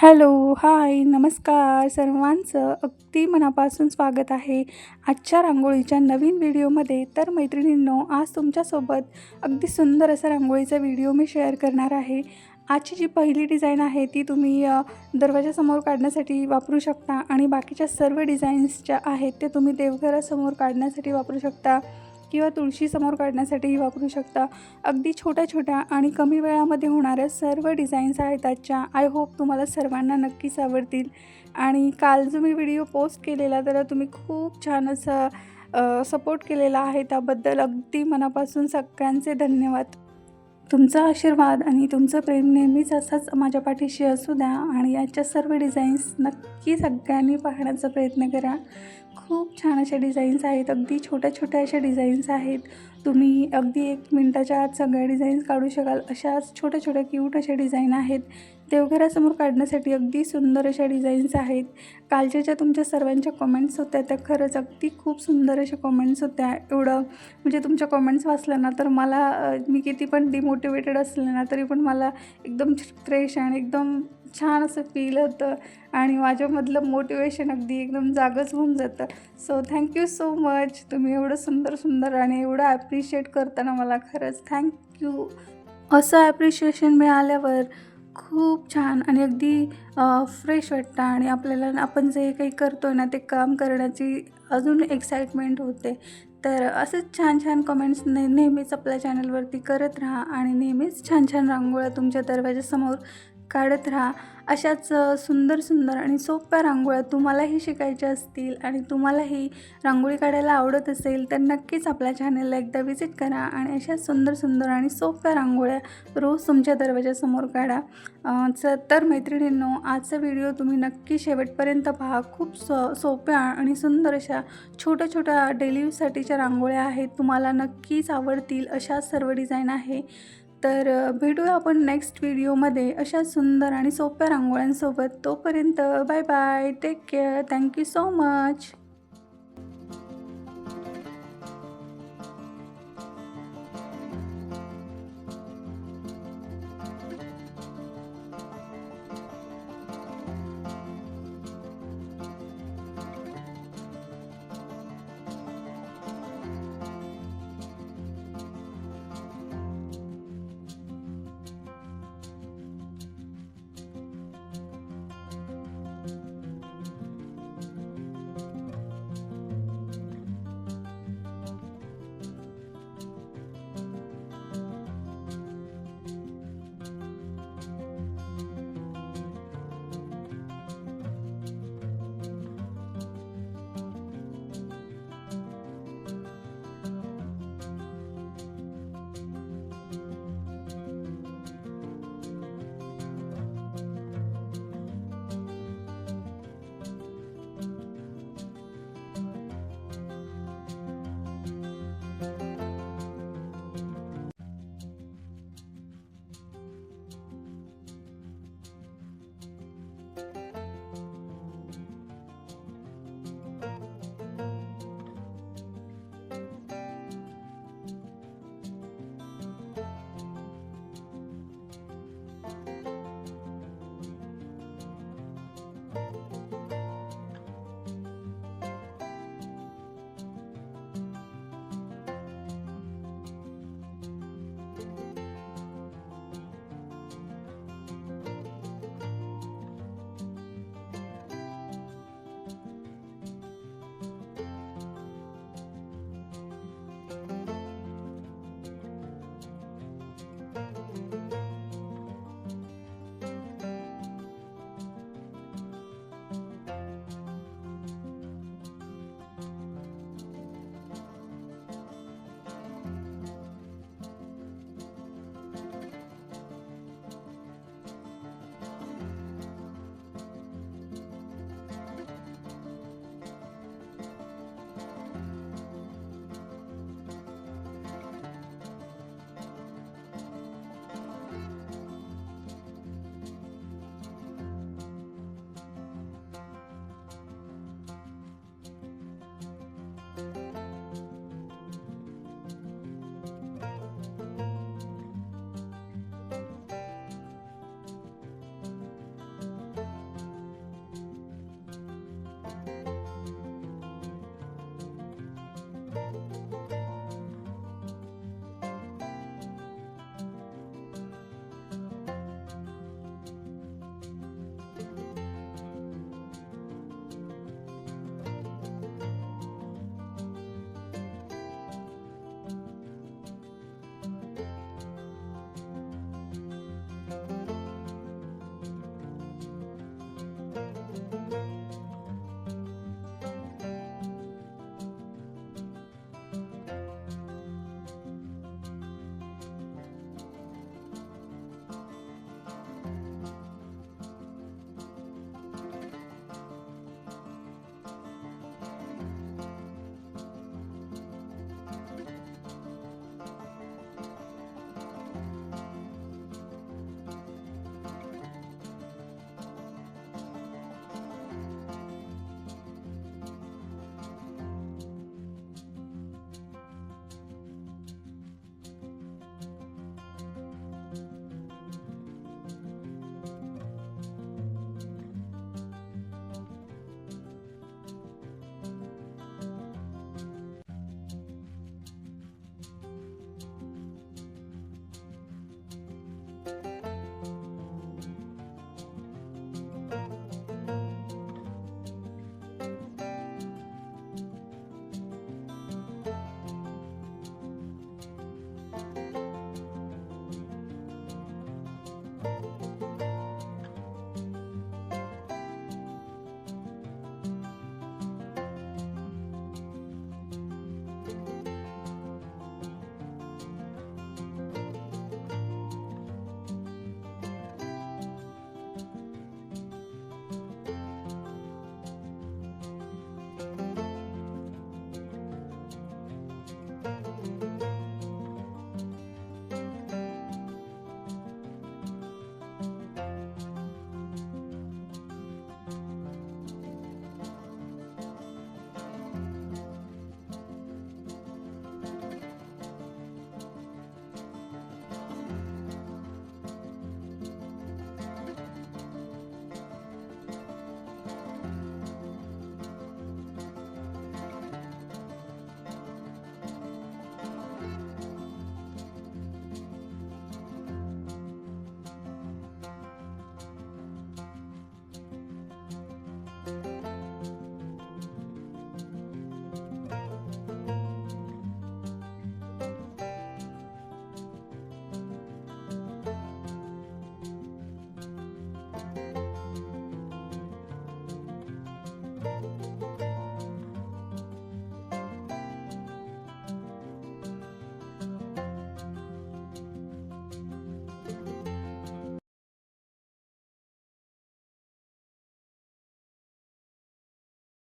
Hello, हाय, नमस्कार सर्वांचं अगदी मनापासून स्वागत आहे आजच्या रांगोळीच्या नवीन व्हिडिओमध्ये. तर मैत्रिणींनो, आज तुमच्यासोबत अगदी सुंदर असा रांगोळीचा व्हिडिओ मी शेअर करणार आहे. आजची जी पहिली डिझाईन आहे ती तुम्ही दरवाजासमोर काढण्यासाठी वापरू शकता आणि बाकीच्या सर्व डिझाईन्स ज्या आहेत ते तुम्ही देवघरासमोर काढण्यासाठी वापरू शकता किंवा तुळशीसमोर काढण्यासाठीही वापरू शकता. अगदी छोट्या-छोट्या आणि कमी वेळामध्ये होणाऱ्या सर्व डिझाईन्स आहेत आजच्या. आय होप तुम्हाला सर्वांना नक्कीच आवडतील. आणि काल जो मी व्हिडिओ पोस्ट केलेला तर तुम्ही खूप छान असा सपोर्ट केलेला आहे. त्याबद्दल अगदी मनापासून सगळ्यांचे धन्यवाद. तुमचा आशीर्वाद आणि तुमचं प्रेम नेहमीच असंच माझ्या पाठीशी असू द्या आणि याच्या सर्व डिझाईन्स नक्की सगळ्यांनी पाहण्याचा प्रयत्न करा. खूप छान अशा डिझाईन्स आहेत. अगदी छोट्या-छोट्या अशा डिझाईन्स आहेत. तुम्ही अगदी 1 मिनिटाच्या आत सगळ्या डिझाईन्स काढू शकाल अशाच छोट्या-छोट्या क्यूट अशा डिझाईन आहेत. देवघरासमोर काढण्यासाठी अगदी सुंदर अशा डिझाईन्स आहेत. कालच्या ज्या तुमच्या सर्वांच्या कमेंट्स होत्या त्या खरंच अगदी खूप सुंदर अशा कमेंट्स होत्या. एवढं म्हणजे तुमच्या कमेंट्स वाचल्या ना तर मला मी किती पण डिमोटिवेटेड असले ना तरी पण मला एकदम फ्रेश आणि एकदम छान असं फील होतं आणि माझ्यामधलं मोटिवेशन अगदी एकदम जागंच होऊन जातं. So thank you so much. तुम्ही एवढं सुंदर सुंदर आणि एवढं ॲप्रिशिएट करताना मला खरंच थँक्यू. असं ॲप्रिशिएशन मिळाल्यावर खूप छान आणि अगदी फ्रेश वाटतं आणि आपल्याला आपण जे काही करतो आहे ना ते काम करण्याची अजून एक्साइटमेंट होते. तर असंच छान छान कमेंट्स नेहमीच आपल्या चॅनलवरती करत राहा आणि नेहमीच छान छान रांगोळ्या तुमच्या दरवाजासमोर काढत राहा. अशाच सुंदर सुंदर आणि सोप्या रांगोळ्या तुम्हालाही शिकायच्या असतील आणि तुम्हालाही रांगोळी काढायला आवडत असेल तर नक्कीच आपल्या चॅनलला एकदा विजिट करा आणि अशा सुंदर सुंदर आणि सोप्या रांगोळ्या रोज तुमच्या दरवाजासमोर काढा. तर मैत्रिणींनो, आजचा व्हिडिओ तुम्ही नक्की शेवटपर्यंत पहा. खूप सोप्या आणि सुंदर अशा छोट्या छोट्या डेली यूजसाठीच्या रांगोळ्या आहेत. तुम्हाला नक्कीच आवडतील अशा सर्व डिझाईन आहे. तर भेटूया आपण नेक्स्ट व्हिडिओमध्ये अशा सुंदर आणि सोप्या रांगोळ्यांसोबत. तोपर्यंत bye bye, take care, thank you so much.